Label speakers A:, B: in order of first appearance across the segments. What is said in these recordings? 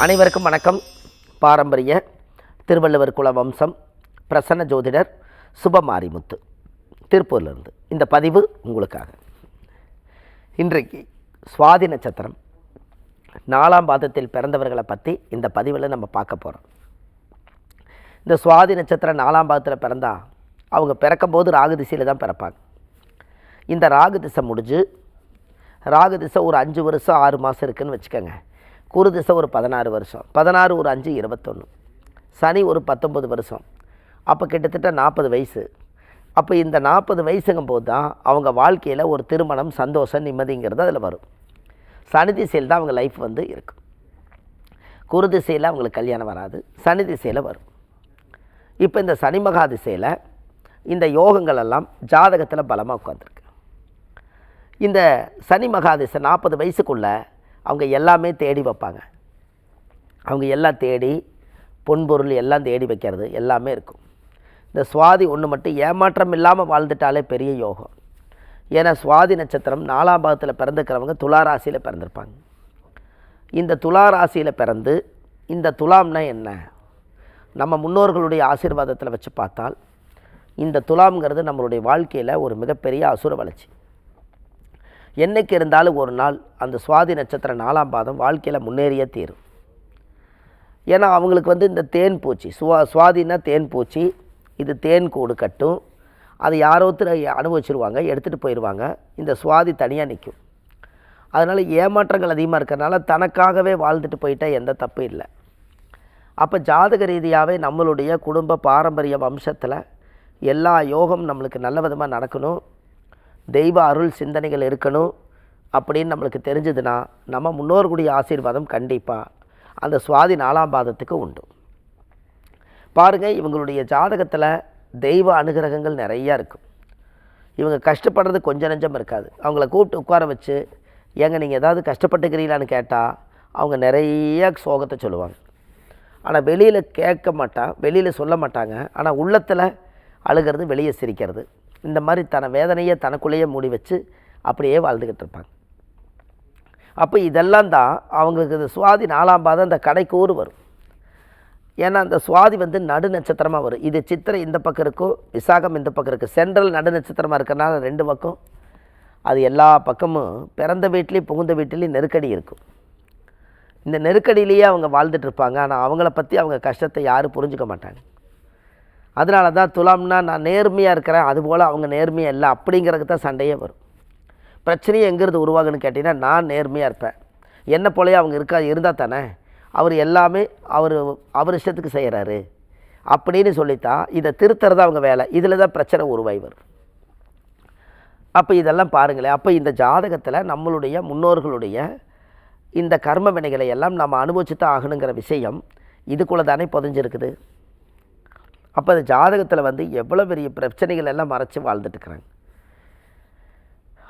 A: அனைவருக்கும் வணக்கம். பாரம்பரிய திருவள்ளுவர் குல வம்சம் பிரசன்ன ஜோதிடர் சுபமாரிமுத்து திருப்பூர்லேருந்து இந்த பதிவு உங்களுக்காக. இன்றைக்கு சுவாதி நட்சத்திரம் 4ஆம் பாதத்தில் பிறந்தவர்களை பற்றி இந்த பதிவில் நம்ம பார்க்க போகிறோம். இந்த சுவாதி நட்சத்திரம் 4ஆம் பாதத்தில் பிறந்தா அவங்க பிறக்கும்போது ராகு திசையில் தான் பிறப்பாங்க. இந்த ராகு திசை முடிஞ்சு ராகு திசை ஒரு 5 வருஷம் 6 மாதம் இருக்குதுன்னு வச்சுக்கோங்க. குரு திசை ஒரு 16 வருஷம், 16 ஒரு 5 21, சனி ஒரு 19 வருஷம், அப்போ கிட்டத்தட்ட 40 வயசு. அப்போ இந்த 40 வயசுங்கும் போது தான் அவங்க வாழ்க்கையில் ஒரு திருமணம், சந்தோஷம், நிம்மதிங்கிறது அதில் வரும். சனி திசையில் தான் அவங்க லைஃப் இருக்கும். குரு திசையில் அவங்களுக்கு கல்யாணம் வராது, சனி திசையில் வரும். இப்போ இந்த சனி மகா திசையில் இந்த யோகங்கள் எல்லாம் ஜாதகத்தில் பலமாக உட்காந்துருக்கு. இந்த சனி மகா திசை 40 வயசுக்குள்ளே அவங்க எல்லாமே தேடி வைப்பாங்க. அவங்க எல்லாம் தேடி பொன்பொருள் எல்லாம் தேடி வைக்கிறது எல்லாமே இருக்கும். இந்த சுவாதி ஒன்று மட்டும் ஏமாற்றம் இல்லாமல் வாழ்ந்துட்டாலே பெரிய யோகம். ஏன்னா சுவாதி நட்சத்திரம் 4ஆம் பாதத்தில் பிறந்துக்கிறவங்க துலா ராசியில் பிறந்திருப்பாங்க. இந்த துலா ராசியில் பிறந்து இந்த துலாம்னா என்ன, நம்ம முன்னோர்களுடைய ஆசீர்வாதத்தில் வச்சு பார்த்தால் இந்த துலாம்ங்கிறது நம்மளுடைய வாழ்க்கையில் ஒரு மிகப்பெரிய அசுர வளர்ச்சி. என்றைக்கு இருந்தாலும் ஒரு நாள் அந்த சுவாதி நட்சத்திரம் 4ஆம் பாதம் வாழ்க்கையில் முன்னேறியே தீரும். ஏன்னா அவங்களுக்கு இந்த தேன் பூச்சி சுவாதினா தேன் பூச்சி, இது தேன் கூடு கட்டும். அது யாரோத்தர் அனுபவிச்சிருவாங்க, எடுத்துகிட்டு போயிடுவாங்க. இந்த சுவாதி தனியாக நிற்கும். அதனால் ஏமாற்றங்கள் அதிகமாக இருக்கிறதுனால தனக்காகவே வாழ்ந்துட்டு போயிட்டால் எந்த தப்பும் இல்லை. அப்போ ஜாதக ரீதியாகவே நம்மளுடைய குடும்ப பாரம்பரிய வம்சத்தில் எல்லா யோகம் நம்மளுக்கு நல்ல விதமாக நடக்கணும், தெய்வ அருள் சிந்தனைகள் இருக்கணும் அப்படின்னு நம்மளுக்கு தெரிஞ்சதுன்னா நம்ம முன்னோர்களுடைய ஆசீர்வாதம் கண்டிப்பாக அந்த சுவாதி 4ஆம் பாதத்துக்கு உண்டு. பாருங்கள், இவங்களுடைய ஜாதகத்தில் தெய்வ அனுகிரகங்கள் நிறையா இருக்கும். இவங்க கஷ்டப்படுறது கொஞ்சம் நஞ்சம் இருக்காது. அவங்கள கூப்பிட்டு உட்கார வச்சு, ஏங்க நீங்கள் ஏதாவது கஷ்டப்பட்டுக்கிறீங்களான்னு கேட்டால் அவங்க நிறைய சோகத்தை சொல்லுவாங்க. ஆனால் வெளியில் கேட்க மாட்டாங்க, வெளியில் சொல்ல மாட்டாங்க. ஆனால் உள்ளத்தில் அழுகிறது, வெளியே சிரிக்கிறது, இந்த மாதிரி தன வேதனையை தனக்குள்ளேயே மூடி வச்சு அப்படியே வாழ்ந்துக்கிட்டு இருப்பாங்க. அப்போ இதெல்லாம் தான் அவங்களுக்கு இந்த சுவாதி 4ஆம் பாதம் அந்த கடைக்கூறு வரும். ஏன்னா அந்த சுவாதி நடு நட்சத்திரமாக வரும். இது சித்திரை இந்த பக்கம் இருக்கும், விசாகம் இந்த பக்கம் இருக்குது. சென்ட்ரல் நடு நட்சத்திரமாக இருக்கிறனால 2 பக்கம் அது எல்லா பக்கமும் பிறந்த வீட்லேயும் புகுந்த வீட்லேயும் நெருக்கடி இருக்கும். இந்த நெருக்கடியிலேயே அவங்க வாழ்ந்துட்டுருப்பாங்க. ஆனால் அவங்கள பற்றி அவங்க கஷ்டத்தை யாரும் புரிஞ்சுக்க மாட்டாங்க. அதனால தான் துலாம்னா நான் நேர்மையாக இருக்கிறேன், அதுபோல் அவங்க நேர்மையாக இல்லை அப்படிங்கிறதுக்கு தான் சண்டையே வரும். பிரச்சனையே எங்கிறது உருவாகுன்னு கேட்டிங்கன்னா, நான் நேர்மையாக இருப்பேன், என்ன போலயே அவங்க இருந்தால் தானே அவர் எல்லாமே அவர் இஷ்டத்துக்கு செய்கிறாரு அப்படின்னு சொல்லித்தான் இதை திருத்துறதா அவங்க வேலை. இதில் தான் பிரச்சனை உருவாகி வரும். அப்போ இதெல்லாம் பாருங்களேன். அப்போ இந்த ஜாதகத்தில் நம்மளுடைய முன்னோர்களுடைய இந்த கர்ம வினைகளை எல்லாம் நம்ம அனுபவிச்சு தான் ஆகணுங்கிற விஷயம் இதுக்குள்ளே தானே புதைஞ்சிருக்குது. அப்போ அந்த ஜாதகத்தில் எவ்வளோ பெரிய பிரச்சனைகள் எல்லாம் மறைச்சி வாழ்ந்துட்டுருக்குறாங்க.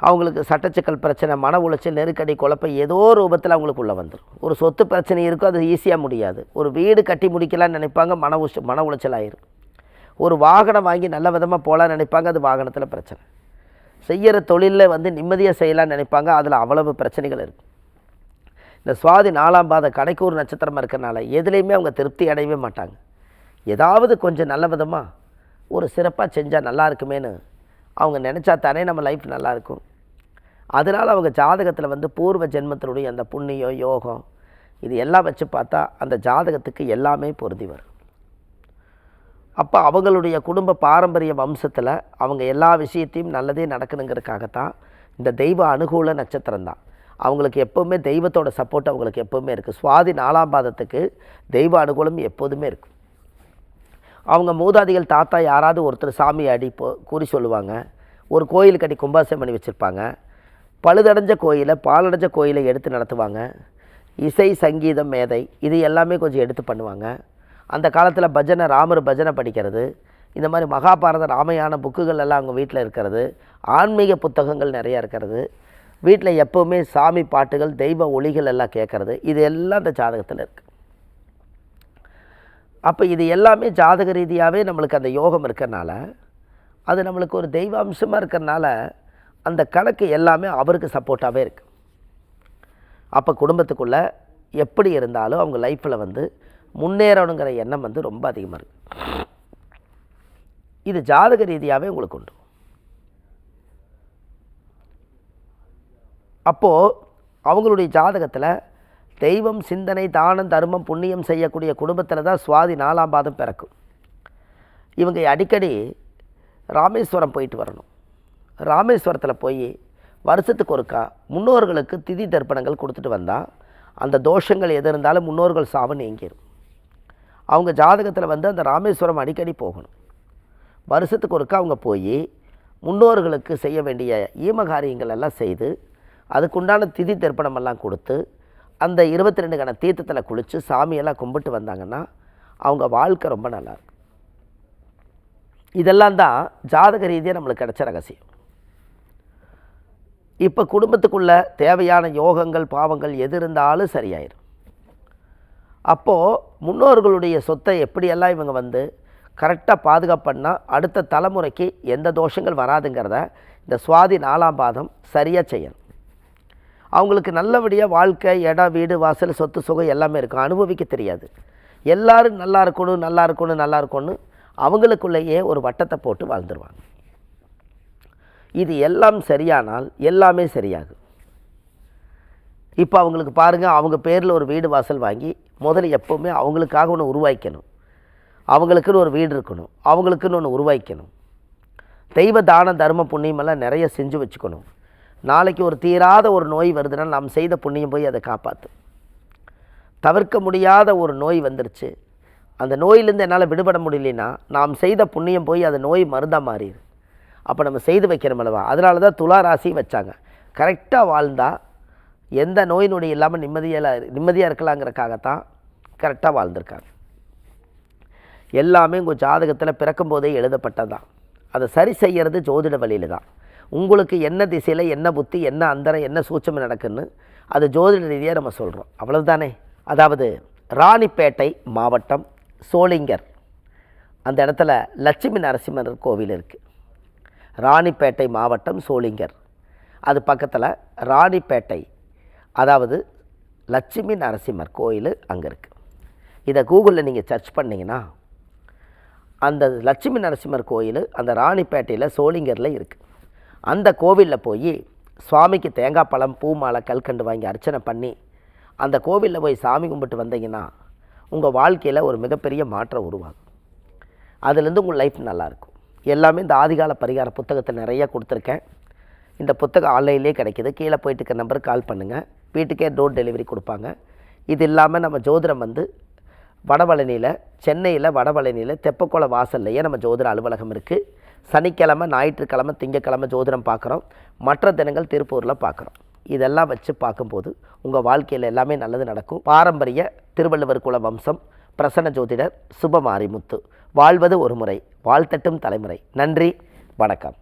A: அவங்களுக்கு சட்டச்சிக்கல் பிரச்சனை, மன உளைச்சல், நெருக்கடி, குழப்பம் ஏதோ ரூபத்தில் அவங்களுக்கு உள்ளே வந்துடும். ஒரு சொத்து பிரச்சனை இருக்கும், அது ஈஸியாக முடியாது. ஒரு வீடு கட்டி முடிக்கலான்னு நினைப்பாங்க, மன உளைச்சல் ஆயிரும். ஒரு வாகனம் வாங்கி நல்ல விதமாக போகலான்னு நினைப்பாங்க, அது வாகனத்தில் பிரச்சனை. செய்கிற தொழிலில் நிம்மதியாக செய்யலான்னு நினைப்பாங்க, அதில் அவ்வளவு பிரச்சனைகள் இருக்கும். இந்த சுவாதி 4ஆம் பாத கடைக்கூர் நட்சத்திரமாக இருக்கிறனால எதுலேயுமே அவங்க திருப்தி அடையவே மாட்டாங்க. ஏதாவது கொஞ்சம் நல்ல விதமாக ஒரு சிறப்பாக செஞ்சால் நல்லா இருக்குமேனு அவங்க நினச்சா தானே நம்ம லைஃப் நல்லாயிருக்கும். அதனால் அவங்க ஜாதகத்தில் பூர்வ ஜென்மத்தினுடைய அந்த புண்ணியம், யோகம் இது எல்லாம் வச்சு பார்த்தா அந்த ஜாதகத்துக்கு எல்லாமே பொருந்தி வரும். அப்போ அவங்களுடைய குடும்ப பாரம்பரிய வம்சத்தில் அவங்க எல்லா விஷயத்தையும் நல்லதே நடக்கணுங்கிறதுக்காகத்தான் இந்த தெய்வ அனுகூல நட்சத்திரம் தான். அவங்களுக்கு எப்போவுமே தெய்வத்தோட சப்போர்ட் அவங்களுக்கு எப்போவுமே இருக்குது. சுவாதி 4ஆம் பாதத்துக்கு தெய்வ அனுகூலம் எப்போதுமே இருக்கும். அவங்க மூதாதிகள் தாத்தா யாராவது ஒருத்தர் சாமி கூறி சொல்லுவாங்க. ஒரு கோயில் கட்டி கும்பாசம் பண்ணி வச்சுருப்பாங்க. பழுதடைஞ்ச கோயிலை, பாலடைஞ்ச கோயிலை எடுத்து நடத்துவாங்க. இசை, சங்கீதம், மேதை இது எல்லாமே கொஞ்சம் எடுத்து பண்ணுவாங்க. அந்த காலத்தில் பஜனை, ராமர் பஜனை படிக்கிறது, இந்த மாதிரி மகாபாரத ராமாயண புக்குகள் எல்லாம் அவங்க வீட்டில் இருக்கிறது, ஆன்மீக புத்தகங்கள் நிறையா இருக்கிறது, வீட்டில் எப்போவுமே சாமி பாட்டுகள், தெய்வ ஒளிகள் எல்லாம் கேட்குறது, இது எல்லாம் அந்த ஜாதகத்தில் இருக்குது. அப்போ இது எல்லாமே ஜாதக ரீதியாகவே நம்மளுக்கு அந்த யோகம் இருக்கிறனால, அது நம்மளுக்கு ஒரு தெய்வ அம்சமாக இருக்கிறனால அந்த கணக்கு எல்லாமே அவருக்கு சப்போர்ட்டாகவே இருக்குது. அப்போ குடும்பத்துக்குள்ளே எப்படி இருந்தாலும் அவங்க லைஃப்பில் வந்து முன்னேறணுங்கிற எண்ணம் வந்து ரொம்ப அதிகமாக இருக்குது. இது ஜாதக ரீதியாகவே உங்களுக்கு உண்டு. அப்போது அவங்களுடைய ஜாதகத்தில் தெய்வம், சிந்தனை, தானம், தர்மம், புண்ணியம் செய்யக்கூடிய குடும்பத்தில் தான் சுவாதி 4ஆம் பாதம் பிறக்கும். இவங்க அடிக்கடி ராமேஸ்வரம் போயிட்டு வரணும். ராமேஸ்வரத்தில் போய் வருஷத்துக்கு ஒருக்கா முன்னோர்களுக்கு திதி தர்ப்பணங்கள் கொடுத்துட்டு வந்தால் அந்த தோஷங்கள் எது இருந்தாலும் முன்னோர்கள் சாவு நீங்கிடும். அவங்க ஜாதகத்தில் வந்து அந்த ராமேஸ்வரம் அடிக்கடி போகணும். வருஷத்துக்கு ஒருக்கா அவங்க போய் முன்னோர்களுக்கு செய்ய வேண்டிய ஈமகாரியங்கள் எல்லாம் செய்து அதுக்குண்டான திதி தர்ப்பணமெல்லாம் கொடுத்து அந்த 22 கண தீர்த்தத்தில் குளித்து சாமியெல்லாம் கும்பிட்டு வந்தாங்கன்னா அவங்க வாழ்க்கை ரொம்ப நல்லாயிருக்கும். இதெல்லாம் தான் ஜாதக ரீதியாக நம்மளுக்கு கிடைச்ச ரகசியம். இப்போ குடும்பத்துக்குள்ளே தேவையான யோகங்கள், பாவங்கள் எது இருந்தாலும் சரியாயிடும். அப்போது முன்னோர்களுடைய சொத்தை எப்படியெல்லாம் இவங்க வந்து கரெக்டாக பாதுகாப்புன்னா அடுத்த தலைமுறைக்கு எந்த தோஷங்கள் வராதுங்கிறத இந்த சுவாதி 4ஆம் பாதம் சரியாக செய்யணும். அவங்களுக்கு நல்லபடியாக வாழ்க்கை, இடம், வீடு, வாசல், சொத்து, சுகம் எல்லாமே இருக்கும். அனுபவிக்க தெரியாது. எல்லோரும் நல்லா இருக்கணும், நல்லா இருக்கணும், நல்லா இருக்கணும்னு அவங்களுக்குள்ளேயே ஒரு வட்டத்தை போட்டு வாழ்ந்துருவாங்க. இது எல்லாம் சரியானால் எல்லாமே சரியாகும். இப்போ அவங்களுக்கு பாருங்கள், அவங்க பேரில் ஒரு வீடு வாசல் வாங்கி முதல்ல எப்போவுமே அவங்களுக்காக ஒன்று உருவாக்கணும். அவங்களுக்குன்னு ஒரு வீடு இருக்கணும், அவங்களுக்குன்னு ஒன்று உருவாக்கணும். தெய்வ தானம், தர்மம், புண்ணியமெல்லாம் நிறைய செஞ்சு வச்சுக்கணும். நாளைக்கு ஒரு தீராத ஒரு நோய் வருதுன்னா நாம் செய்த புண்ணியம் போய் அதை காப்பாற்றும். தவிர்க்க முடியாத ஒரு நோய் வந்துருச்சு, அந்த நோயிலேருந்து என்னால் விடுபட முடியலன்னா நாம் செய்த புண்ணியம் போய் அந்த நோய் மருந்தாக மாறிடு. அப்போ நம்ம செய்து வைக்கிறோம் அல்லவா? அதனால தான் துலா ராசி வச்சாங்க. கரெக்டாக வாழ்ந்தால் எந்த நோய் நொடி இல்லாமல் நிம்மதியாக இருக்கலாங்கிறக்காகத்தான் கரெக்டாக வாழ்ந்திருக்காங்க. எல்லாமே உங்கள் ஜாதகத்தில் பிறக்கும்போதே எழுதப்பட்டது தான். அதை சரி செய்கிறது ஜோதிட வழியில் தான். உங்களுக்கு என்ன திசையில் என்ன புத்தி, என்ன அந்தரம், என்ன சூட்சம் நடக்குன்னு அது ஜோதிட ரீதியாக நம்ம சொல்கிறோம். அவ்வளவுதானே. அதாவது ராணிப்பேட்டை மாவட்டம் சோளிங்கர் அந்த இடத்துல லட்சுமி நரசிம்மர் கோவில் இருக்குது. ராணிப்பேட்டை மாவட்டம் சோளிங்கர், அது பக்கத்தில் ராணிப்பேட்டை, அதாவது லட்சுமி நரசிம்மர் கோயில் அங்கே இருக்குது. இதை கூகுளில் நீங்கள் சர்ச் பண்ணிங்கன்னா அந்த லட்சுமி நரசிம்மர் கோயில் அந்த ராணிப்பேட்டையில் சோளிங்கரில் இருக்குது. அந்த கோவிலில் போய் சுவாமிக்கு தேங்காய் பழம், பூ மாலை, கல்கண்டு வாங்கி அர்ச்சனை பண்ணி அந்த கோவிலில் போய் சாமி கும்பிட்டு வந்தீங்கன்னா உங்கள் வாழ்க்கையில் ஒரு மிகப்பெரிய மாற்றம் உருவாகும். அதுலேருந்து உங்கள் லைஃப் நல்லாயிருக்கும். எல்லாமே இந்த ஆதிகால பரிகார புத்தகத்தை நிறையா கொடுத்துருக்கேன். இந்த புத்தகம் ஆன்லைன்லேயே கிடைக்கிது. கீழே போயிட்டு இருக்க நம்பருக்கு கால் பண்ணுங்கள். வீட்டுக்கே டோர் டெலிவரி கொடுப்பாங்க. இது இல்லாமல் நம்ம ஜோதிடம் வந்து வடபழனியில், சென்னையில் வடபழனியில் தெப்பக்குள வாசல்லையே நம்ம ஜோதிட அலுவலகம் இருக்குது. சனிக்கிழமை, ஞாயிற்றுக்கிழமை, திங்கக்கிழமை ஜோதிடம் பார்க்குறோம். மற்ற தினங்கள் திருப்பூரில் பார்க்குறோம். இதெல்லாம் வச்சு பார்க்கும்போது உங்கள் வாழ்க்கையில் எல்லாமே நல்லது நடக்கும். பாரம்பரிய திருவள்ளுவர் குல வம்சம், பிரசன்ன ஜோதிடர் சுபமாரிமுத்து. வாழ்வது ஒரு முறை, வாழ்த்தட்டும் தலைமுறை. நன்றி, வணக்கம்.